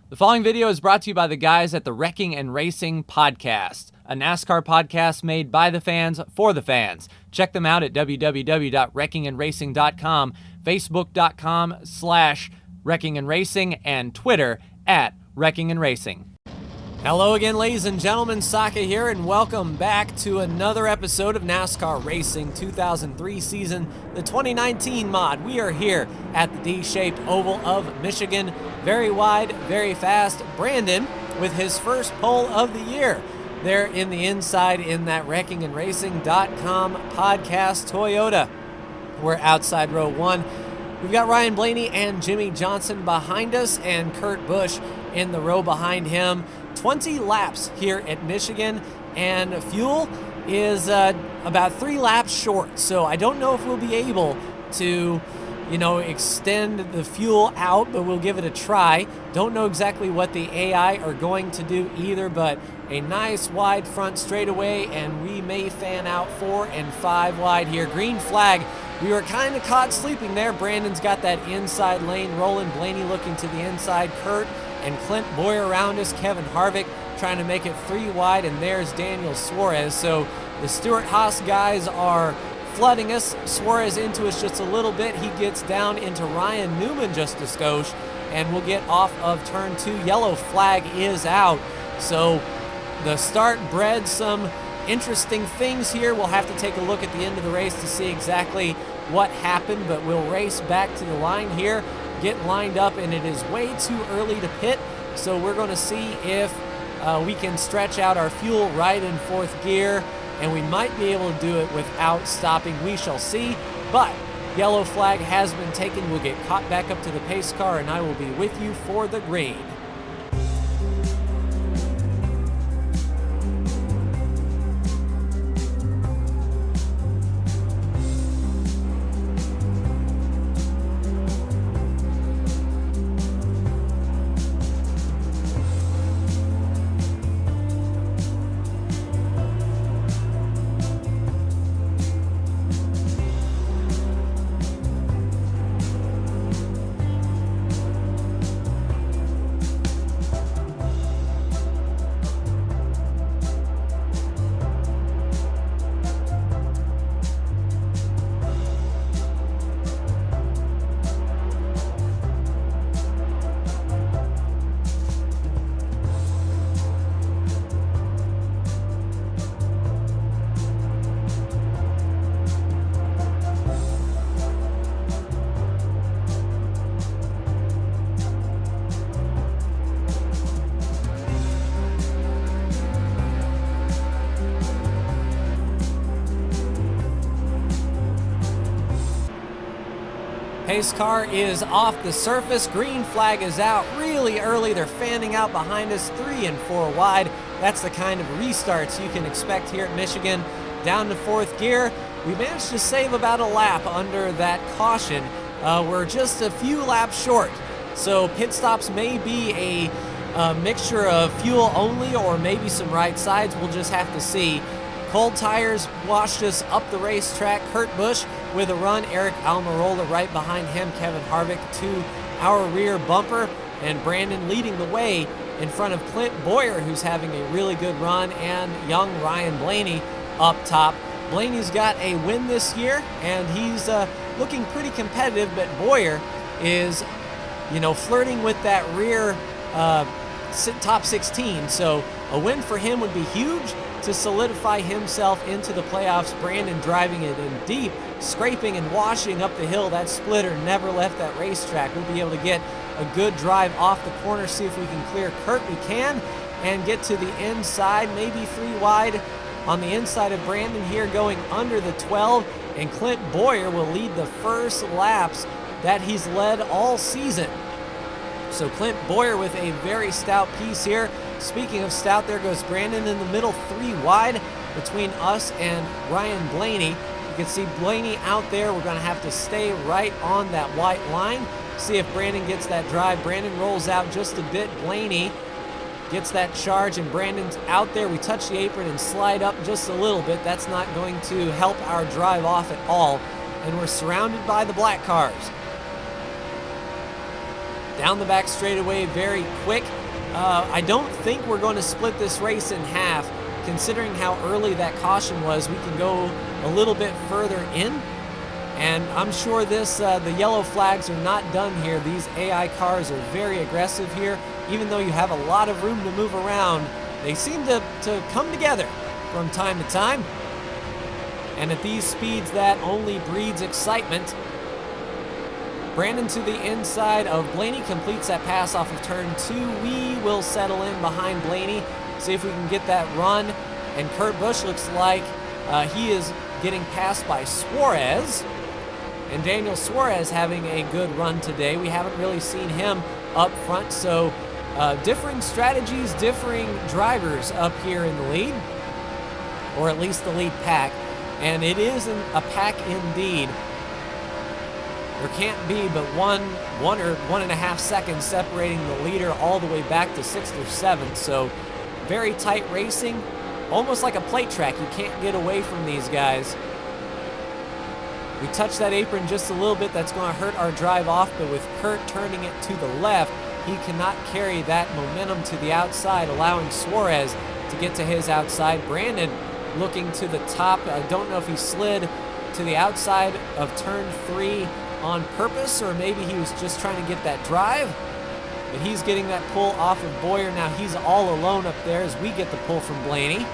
The following video is brought to you by the guys at the Wrecking and Racing Podcast, a NASCAR podcast made by the fans for the fans. Check them out at www.wreckingandracing.com, facebook.com/wreckingandracing, and Twitter @wreckingandracing. Hello again, ladies and gentlemen, Saka here, and welcome back to another episode of NASCAR Racing 2003 season, the 2019 mod. We are here at the D-shaped oval of Michigan. Very wide, very fast. Brandon with his first pole of the year. There in the inside in that wreckingandracing.com podcast Toyota. We're outside row one. We've got Ryan Blaney and Jimmy Johnson behind us, and Kurt Busch in the row behind him. 20 laps here at Michigan, and fuel is about 3 laps short. So I don't know if we'll be able to, extend the fuel out, but we'll give it a try. Don't know exactly what the AI are going to do either, but a nice wide front straightaway, and we may fan out 4 and 5 wide here. Green flag. We were kind of caught sleeping there. Brandon's got that inside lane rolling. Blaney looking to the inside. Kurt and Clint Boyer around us. Kevin Harvick trying to make it 3 wide, and there's Daniel Suarez. So the Stewart-Haas guys are flooding us. Suarez into us just a little bit. He gets down into Ryan Newman just a skosh, and we'll get off of turn 2. Yellow flag is out. So the start bred some interesting things here. We'll have to take a look at the end of the race to see exactly what happened, but we'll race back to the line here, get lined up, and it is way too early to pit, so we're going to see if we can stretch out our fuel right in 4th gear, and we might be able to do it without stopping. We shall see, but yellow flag has been taken. We'll get caught back up to the pace car, and I will be with you for the green. Pace car is off the surface. Green flag is out really early. They're fanning out behind us, 3 and 4 wide. That's the kind of restarts you can expect here at Michigan. Down to 4th gear. We managed to save about a lap under that caution. We're just a few laps short. So pit stops may be a mixture of fuel only or maybe some right sides. We'll just have to see. Cold tires washed us up the racetrack. Kurt Busch with a run. Eric Almirola right behind him. Kevin Harvick to our rear bumper. And Brandon leading the way in front of Clint Boyer, who's having a really good run, and young Ryan Blaney up top. Blaney's got a win this year, and he's looking pretty competitive, but Boyer is, flirting with that rear top 16. So a win for him would be huge to solidify himself into the playoffs. Brandon driving it in deep, scraping and washing up the hill. That splitter never left that racetrack. We'll be able to get a good drive off the corner, see if we can clear Kurt. We can, and get to the inside, maybe 3 wide on the inside of Brandon here, going under the 12, and Clint Boyer will lead the first laps that he's led all season. So Clint Boyer with a very stout piece here. Speaking of stout, there goes Brandon in the middle, 3 wide between us and Ryan Blaney. You can see Blaney out there. We're going to have to stay right on that white line. See if Brandon gets that drive. Brandon rolls out just a bit. Blaney gets that charge, and Brandon's out there. We touch the apron and slide up just a little bit. That's not going to help our drive off at all. And we're surrounded by the black cars. down the back straightaway very quick. I don't think we're going to split this race in half. Considering how early that caution was, we can go a little bit further in. And I'm sure the yellow flags are not done here. These AI cars are very aggressive here. Even though you have a lot of room to move around, they seem to come together from time to time. And at these speeds, that only breeds excitement. Brandon to the inside of Blaney, completes that pass off of turn 2. We will settle in behind Blaney, see if we can get that run. And Kurt Busch looks like he is getting passed by Suarez. And Daniel Suarez having a good run today. We haven't really seen him up front, so differing strategies, differing drivers up here in the lead, or at least the lead pack. And it is a pack indeed. There can't be but one or 1.5 seconds separating the leader all the way back to 6th or 7th. So very tight racing, almost like a plate track. You can't get away from these guys. We touched that apron just a little bit. That's going to hurt our drive off, but with Kurt turning it to the left, he cannot carry that momentum to the outside, allowing Suarez to get to his outside. Brandon looking to the top. I don't know if he slid to the outside of turn 3 on purpose, or maybe he was just trying to get that drive. But he's getting that pull off of Boyer. Now he's all alone up there as we get the pull from Blaney.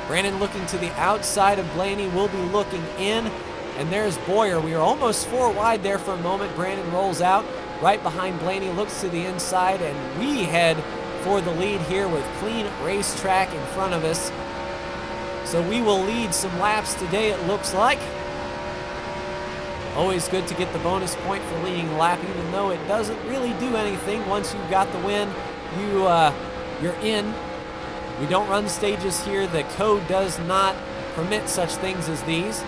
Brandon looking to the outside of Blaney, will be looking in, and there's Boyer. We are almost 4 wide there for a moment. Brandon rolls out right behind Blaney, looks to the inside, and we head for the lead here with clean racetrack in front of us. So we will lead some laps today, it looks like. Always good to get the bonus point for leading a lap, even though it doesn't really do anything. Once you've got the win, you're in. We don't run stages here. The code does not permit such things as these.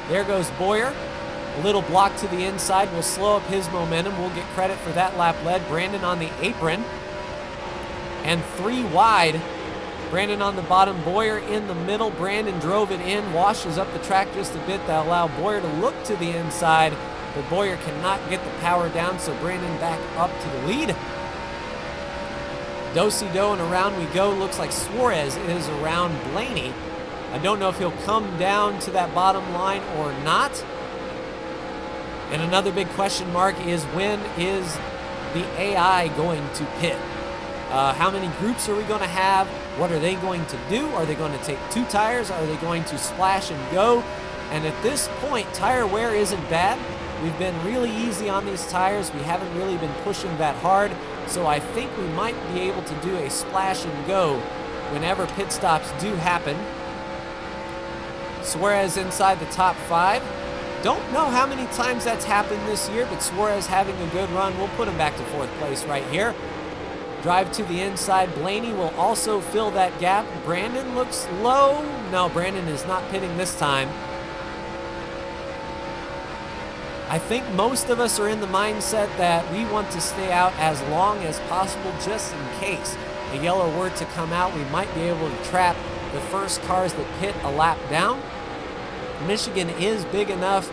There goes Boyer. A little block to the inside will slow up his momentum. We'll get credit for that lap led. Brandon on the apron. And 3 wide. Brandon on the bottom, Boyer in the middle. Brandon drove it in, washes up the track just a bit to allow Boyer to look to the inside, but Boyer cannot get the power down, so Brandon back up to the lead. Do-si-do, and around we go. Looks like Suarez is around Blaney. I don't know if he'll come down to that bottom line or not. And another big question mark is, when is the AI going to pit? How many groups are we going to have? What are they going to do? Are they going to take 2 tires? Are they going to splash and go? And at this point, tire wear isn't bad. We've been really easy on these tires. We haven't really been pushing that hard. So I think we might be able to do a splash and go whenever pit stops do happen. Suarez inside the top 5. Don't know how many times that's happened this year, but Suarez having a good run. We'll put him back to 4th place right here. Drive to the inside. Blaney will also fill that gap. Brandon looks low. No, Brandon is not pitting this time. I think most of us are in the mindset that we want to stay out as long as possible, just in case a yellow were to come out. We might be able to trap the first cars that pit a lap down. Michigan is big enough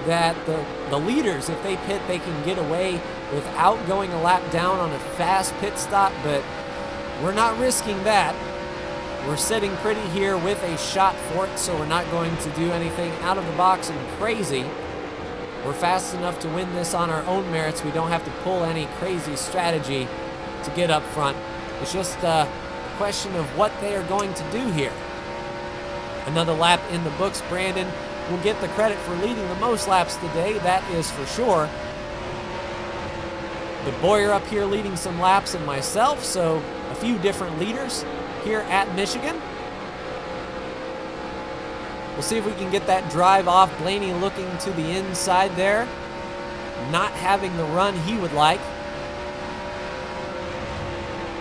that the leaders, if they pit, they can get away without going a lap down on a fast pit stop, but we're not risking that. We're sitting pretty here with a shot for it, so we're not going to do anything out of the box and crazy. We're fast enough to win this on our own merits. We don't have to pull any crazy strategy to get up front. It's just a question of what they are going to do here. Another lap in the books. Brandon will get the credit for leading the most laps today, that is for sure. But Boyer up here leading some laps, and myself, so a few different leaders here at Michigan. We'll see if we can get that drive off. Blaney looking to the inside there, not having the run he would like.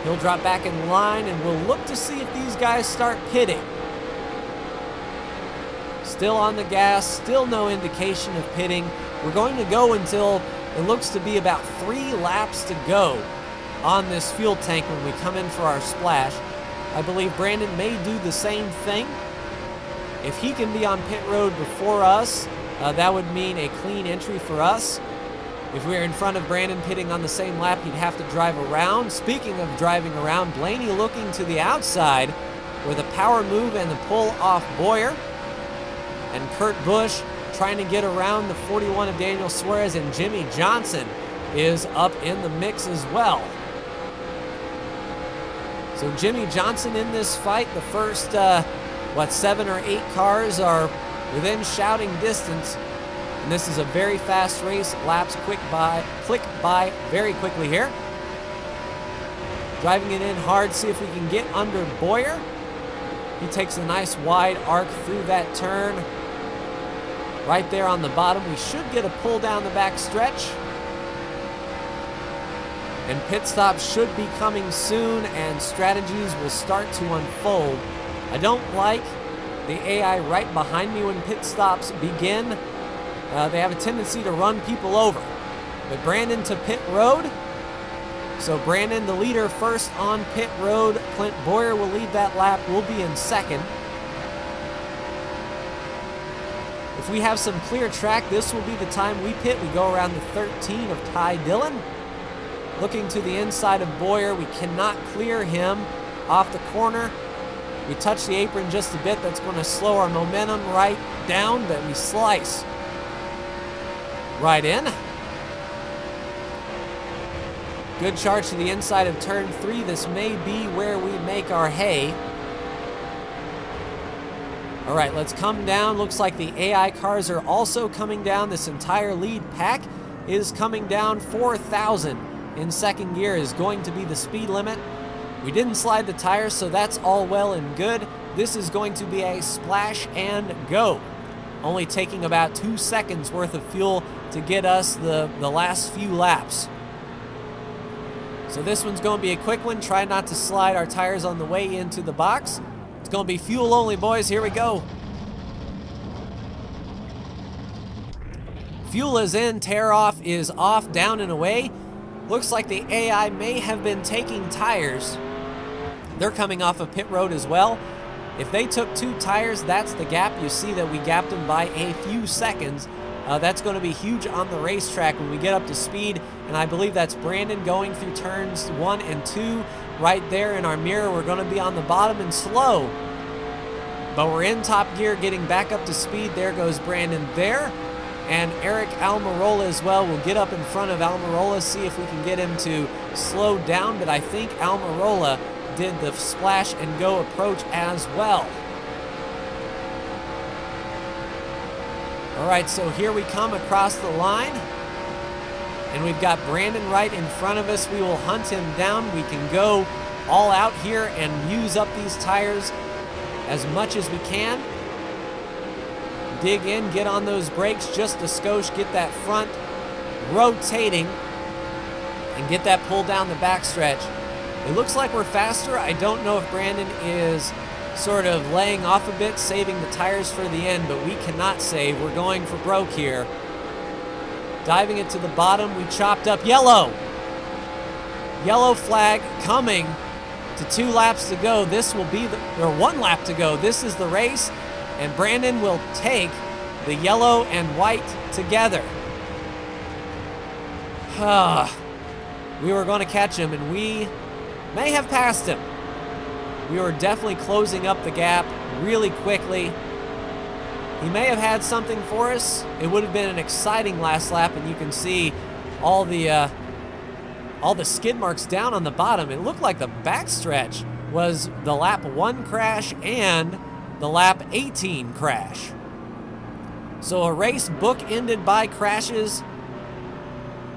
He'll drop back in line, and we'll look to see if these guys start pitting. Still on the gas, still no indication of pitting. We're going to go until it looks to be about 3 laps to go on this fuel tank when we come in for our splash. I believe Brandon may do the same thing. If he can be on pit road before us, that would mean a clean entry for us. If we were in front of Brandon pitting on the same lap, he'd have to drive around. Speaking of driving around, Blaney looking to the outside with a power move and the pull off Bowyer. And Kurt Busch trying to get around the 41 of Daniel Suarez, and Jimmy Johnson is up in the mix as well. So Jimmy Johnson in this fight, the first, 7 or 8 cars are within shouting distance. And this is a very fast race. Laps click by very quickly here. Driving it in hard, see if we can get under Bowyer. He takes a nice wide arc through that turn. Right there on the bottom, we should get a pull down the back stretch. And pit stops should be coming soon, and strategies will start to unfold. I don't like the AI right behind me when pit stops begin. They have a tendency to run people over. But Brandon to pit road. So Brandon, the leader, first on pit road. Clint Bowyer will lead that lap. We'll be in second. If we have some clear track, this will be the time we pit. We go around the 13 of Ty Dillon. Looking to the inside of Bowyer. We cannot clear him off the corner. We touch the apron just a bit. That's going to slow our momentum right down, but we slice right in. Good charge to the inside of turn 3. This may be where we make our hay. All right, let's come down. Looks like the AI cars are also coming down. This entire lead pack is coming down. 4,000 in second gear is going to be the speed limit. We didn't slide the tires, so that's all well and good. This is going to be a splash and go. Only taking about 2 seconds worth of fuel to get us the last few laps. So this one's going to be a quick one. Try not to slide our tires on the way into the box. It's going to be fuel only, boys. Here we go. Fuel is in, tear off is off, down and away. Looks like the AI may have been taking tires. They're coming off of pit road as well. If they took 2 tires, that's the gap. You see that we gapped them by a few seconds. That's going to be huge on the racetrack when we get up to speed. And I believe that's Brandon going through turns 1 and 2. Right there in our mirror, we're going to be on the bottom and slow. But we're in top gear, getting back up to speed. There goes Brandon there. And Eric Almirola as well. We'll get up in front of Almirola, see if we can get him to slow down. But I think Almirola did the splash and go approach as well. All right, so here we come across the line. And we've got Brandon right in front of us. We will hunt him down. We can go all out here and use up these tires as much as we can. Dig in, get on those brakes just a skosh, get that front rotating, and get that pull down the backstretch. It looks like we're faster. I don't know if Brandon is sort of laying off a bit, saving the tires for the end, but we cannot save. We're going for broke here. Diving it to the bottom, we chopped up yellow. Yellow flag coming to 2 laps to go. This will be or 1 lap to go. This is the race, and Brandon will take the yellow and white together. We were going to catch him, and we may have passed him. We were definitely closing up the gap really quickly. He may have had something for us. It would have been an exciting last lap, and you can see all the skid marks down on the bottom. It looked like the backstretch was the lap 1 crash and the lap 18 crash. So a race book-ended by crashes.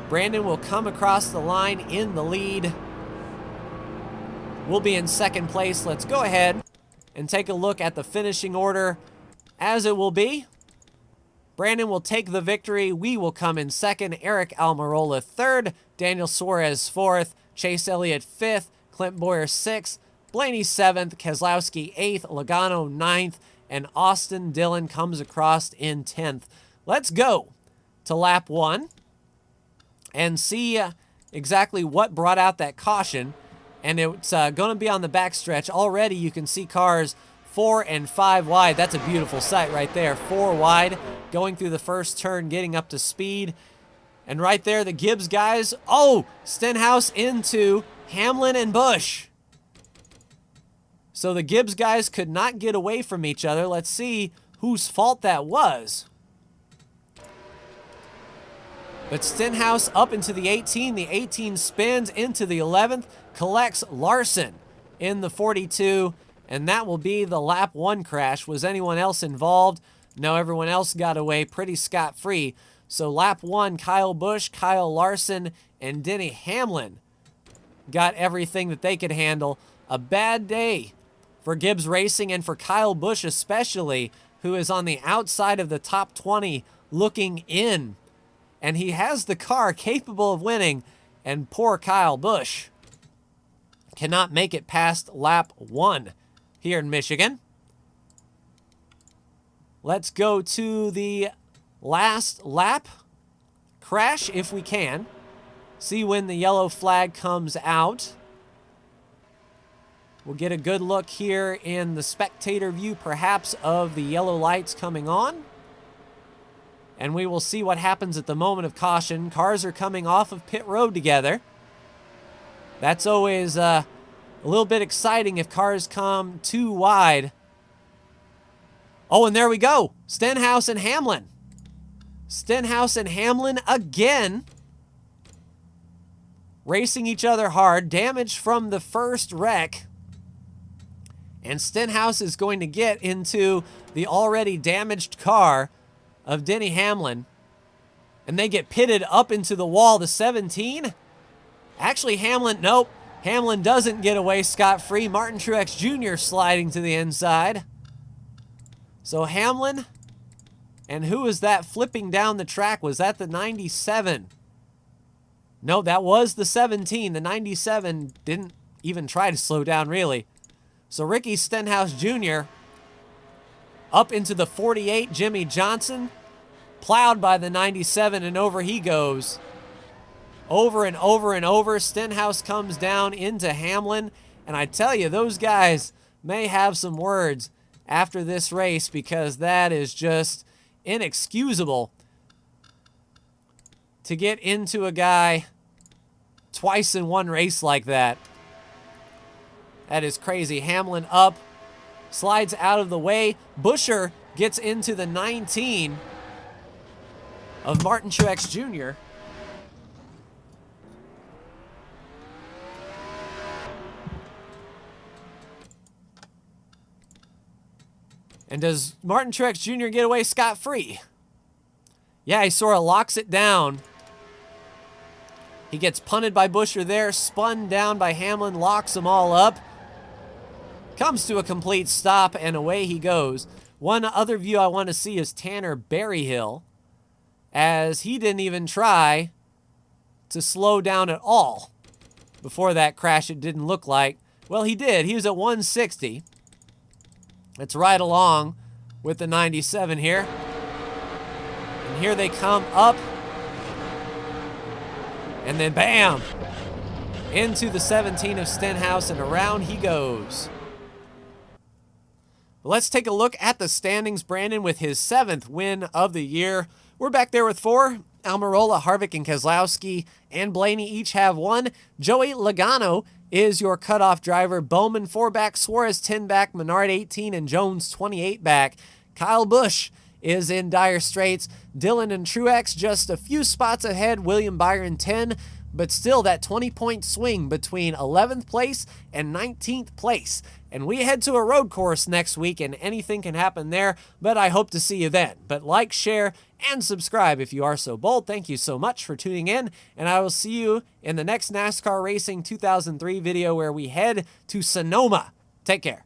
Brandon will come across the line in the lead. We'll be in second place. Let's go ahead and take a look at the finishing order as it will be. Brandon will take the victory. We will come in second. Eric Almirola third. Daniel Suarez fourth. Chase Elliott fifth. Clint Bowyer sixth. Blaney seventh. Keselowski eighth. Logano ninth. And Austin Dillon comes across in 10th. Let's go to lap 1 and see exactly what brought out that caution. And it's going to be on the backstretch. Already you can see cars 4 and 5 wide. That's a beautiful sight right there. 4 wide, going through the first turn, getting up to speed. And right there, the Gibbs guys, oh, Stenhouse into Hamlin and Busch. So the Gibbs guys could not get away from each other. Let's see whose fault that was. But Stenhouse up into the 18. The 18 spins into the 11th, collects Larson in the 42, and that will be the lap 1 crash. Was anyone else involved? No, everyone else got away pretty scot-free. So lap 1, Kyle Busch, Kyle Larson, and Denny Hamlin got everything that they could handle. A bad day for Gibbs Racing and for Kyle Busch especially, who is on the outside of the top 20 looking in. And he has the car capable of winning, and poor Kyle Busch cannot make it past lap 1 here in Michigan. Let's go to the last lap crash if we can. See when the yellow flag comes out. We'll get a good look here in the spectator view, perhaps, of the yellow lights coming on. And we will see what happens at the moment of caution. Cars are coming off of pit road together. That's always a little bit exciting if cars come too wide. Oh, and there we go. Stenhouse and Hamlin. Stenhouse and Hamlin again. Racing each other hard. Damage from the first wreck. And Stenhouse is going to get into the already damaged car of Denny Hamlin. And they get pitted up into the wall. The 17. Actually, Hamlin, nope. Hamlin doesn't get away scot-free. Martin Truex Jr. sliding to the inside. So Hamlin, and who is that flipping down the track? Was that the 97? No, that was the 17. The 97 didn't even try to slow down, really. So Ricky Stenhouse Jr. up into the 48, Jimmy Johnson, plowed by the 97, and over he goes. Over and over and over. Stenhouse comes down into Hamlin, and I tell you, those guys may have some words after this race, because that is just inexcusable to get into a guy twice in one race like that. That is crazy. Hamlin up, slides out of the way. Buescher gets into the 19 of Martin Truex Jr. And does Martin Truex Jr. get away scot-free? Yeah, he sort of locks it down. He gets punted by Buescher there, spun down by Hamlin, locks them all up. Comes to a complete stop, and away he goes. One other view I want to see is Tanner Berryhill, as he didn't even try to slow down at all. Before that crash, it didn't look like. Well, he did. He was at 160. It's right along with the 97 here. And here they come up. And then bam! Into the 17 of Stenhouse, and around he goes. Let's take a look at the standings. Brandon with his 7th win of the year. We're back there with 4. Almirola, Harvick, and Keselowski and Blaney each have 1. Joey Logano is your cutoff driver. Bowman 4 back, Suarez 10 back, Menard 18, and Jones 28 back. Kyle Busch is in dire straits. Dillon and Truex just a few spots ahead. William Byron 10, but still that 20-point swing between 11th place and 19th place. And we head to a road course next week, and anything can happen there, but I hope to see you then. But like, share, and subscribe if you are so bold. Thank you so much for tuning in, and I will see you in the next NASCAR Racing 2003 video where we head to Sonoma. Take care.